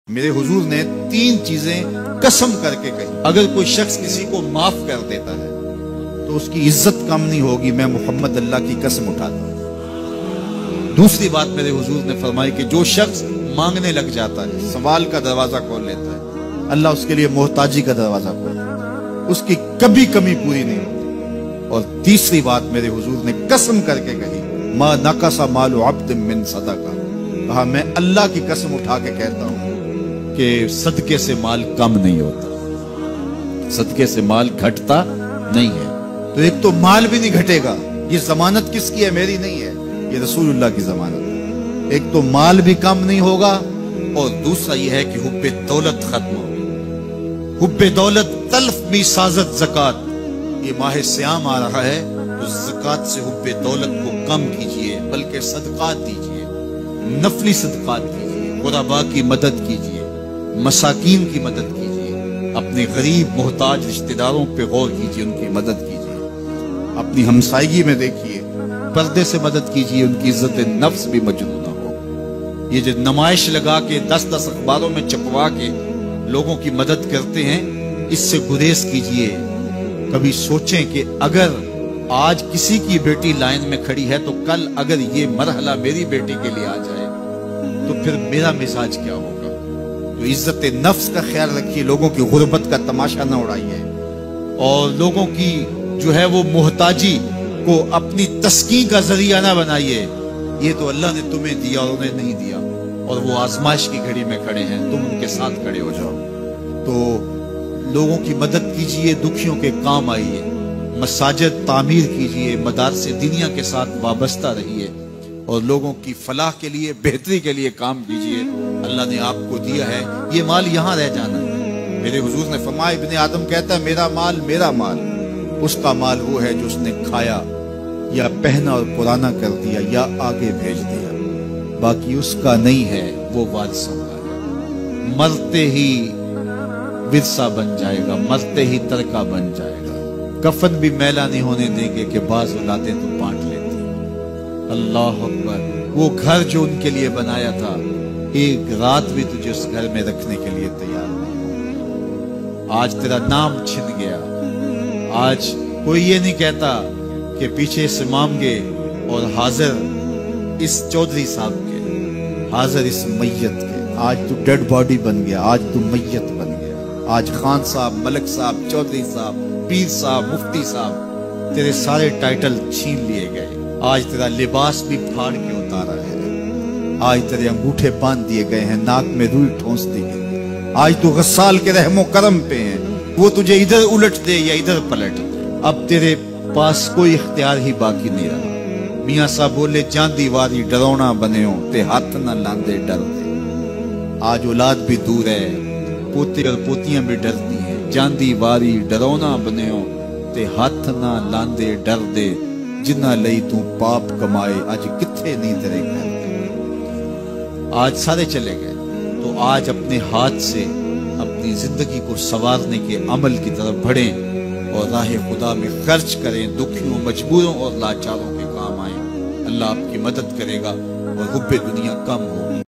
میرے حضور نے 3 چیزیں قسم کر کے کہی، اگر کوئی شخص کسی کو معاف کر دیتا ہے تو اس کی عزت کم نہیں ہوگی، میں محمد اللہ کی قسم اٹھاتا ہوں۔ دوسری بات میرے حضور نے فرمائی کہ جو شخص مانگنے لگ جاتا ہے، سوال کا دروازہ کھول لیتا ہے، اللہ اس کے لیے محتاجی کا دروازہ کھولتا ہے، اس کی کبھی کمی پوری نہیں ہوتی۔ اور تیسری بات میرے حضور نے قسم کر کے کہی، ما نقص مال عبد من صدقہ، کہا میں اللہ کی قسم اٹھا کے کہتا ہوں کہ صدقے سے مال کم نہیں ہوتا، صدقے سے مال گھٹتا نہیں ہے۔ تو ایک تو مال بھی نہیں گھٹے گا، یہ ضمانت کس کی ہے؟ میری نہیں ہے، یہ رسول اللہ کی ضمانت ہے۔ ایک تو مال بھی کم نہیں ہوگا، اور دوسرا یہ ہے کہ حب دولت ختم ہوگی۔ حب دولت تلف بھی سازت زکات، یہ ماہ سیام آ رہا ہے تو زکات سے حب دولت کو کم کیجئے، بلکہ صدقات دیجئے، نفلی صدقات کیجئے، غرباء کی مدد کیجئے، مساکین کی مدد کیجئے، اپنے غریب محتاج رشتہ داروں پہ غور کیجئے، ان کی مدد کیجئے، اپنی ہمسائیگی میں دیکھیے، پردے سے مدد کیجئے، ان کی عزت نفس بھی مجروح نہ ہو۔ یہ جو نمائش لگا کے 10 اخباروں میں چھپوا کے لوگوں کی مدد کرتے ہیں، اس سے گریز کیجئے۔ کبھی سوچیں کہ اگر آج کسی کی بیٹی لائن میں کھڑی ہے تو کل اگر یہ مرحلہ میری بیٹی کے لیے آ جائے تو پھر میرا مزاج کیا ہوگا؟ تو عزت نفس کا خیال رکھیے، لوگوں کی غربت کا تماشا نہ اڑائیے، اور لوگوں کی جو ہے وہ محتاجی کو اپنی تسکین کا ذریعہ نہ بنائیے۔ یہ تو اللہ نے تمہیں دیا اور انہیں نہیں دیا، اور وہ آزمائش کی گھڑی میں کھڑے ہیں، تم ان کے ساتھ کھڑے ہو جاؤ۔ تو لوگوں کی مدد کیجئے، دکھیوں کے کام آئیے، مساجد تعمیر کیجئے، مدارس دینیا کے ساتھ وابستہ رہیے، اور لوگوں کی فلاح کے لیے، بہتری کے لیے کام کیجئے۔ اللہ نے آپ کو دیا ہے، یہ مال یہاں رہ جانا ہے۔ میرے حضور نے فرمایا، ابن آدم کہتا ہے میرا مال میرا مال، اس کا مال وہ ہے جو اس نے کھایا یا پہنا اور پرانا کر دیا یا آگے بھیج دیا، باقی اس کا نہیں ہے، وہ وارثوں کا ہے۔ مرتے ہی ورثہ بن جائے گا، مرتے ہی ترکہ بن جائے گا۔ کفن بھی میلا نہیں ہونے دیں گے کہ بعض اولادیں تو بانٹ لیتی۔ اللہ اکبر، وہ گھر جو ان کے لیے بنایا تھا، ایک رات بھی تجھے اس گھر میں رکھنے کے لیے تیار نہیں۔ آج تیرا نام چھن گیا، آج کوئی یہ نہیں کہتا کہ پیچھے سے امام گے اور حاضر اس چودھری صاحب کے، حاضر اس میت کے۔ آج تو ڈیڈ باڈی بن گیا، آج تو میت بن گیا۔ آج خان صاحب، ملک صاحب، چودھری صاحب، پیر صاحب، مفتی صاحب، تیرے سارے ٹائٹل چھین لیے گئے۔ آج تیرا لباس بھی پھاڑ کے اتارا ہے، آج تیرے انگوٹھے باندھ دیے گئے ہیں، ناک میں روئی ٹھونس دی گئی۔ آج تو غسال کے رحم و کرم پہ ہیں، وہ تجھے ادھر الٹ دے یا ادھر پلٹ دے، اب تیرے پاس کوئی اختیار ہی باقی نہیں رہا۔ میاں صاحب بولے، جاندی واری ڈرونا بنے ہو تے ہاتھ نہ لاندے ڈر دے۔ آج اولاد بھی دور ہے، پوتے اور پوتیاں بھی ڈرتی ہیں، جاندی واری ڈرونا بنے ہو تے ہاتھ نہ لاندے ڈر دے، جنہ لئی تو پاپ کمائے آج کتھے نہیں تیرے گھر دے۔ آج سارے چلے گئے، تو آج اپنے ہاتھ سے اپنی زندگی کو سنوارنے کے عمل کی طرف بڑھیں اور راہ خدا میں خرچ کریں، دکھیوں، مجبوروں اور لاچاروں کے کام آئیں۔ اللہ آپ کی مدد کرے گا اور حب دنیا کم ہوگا۔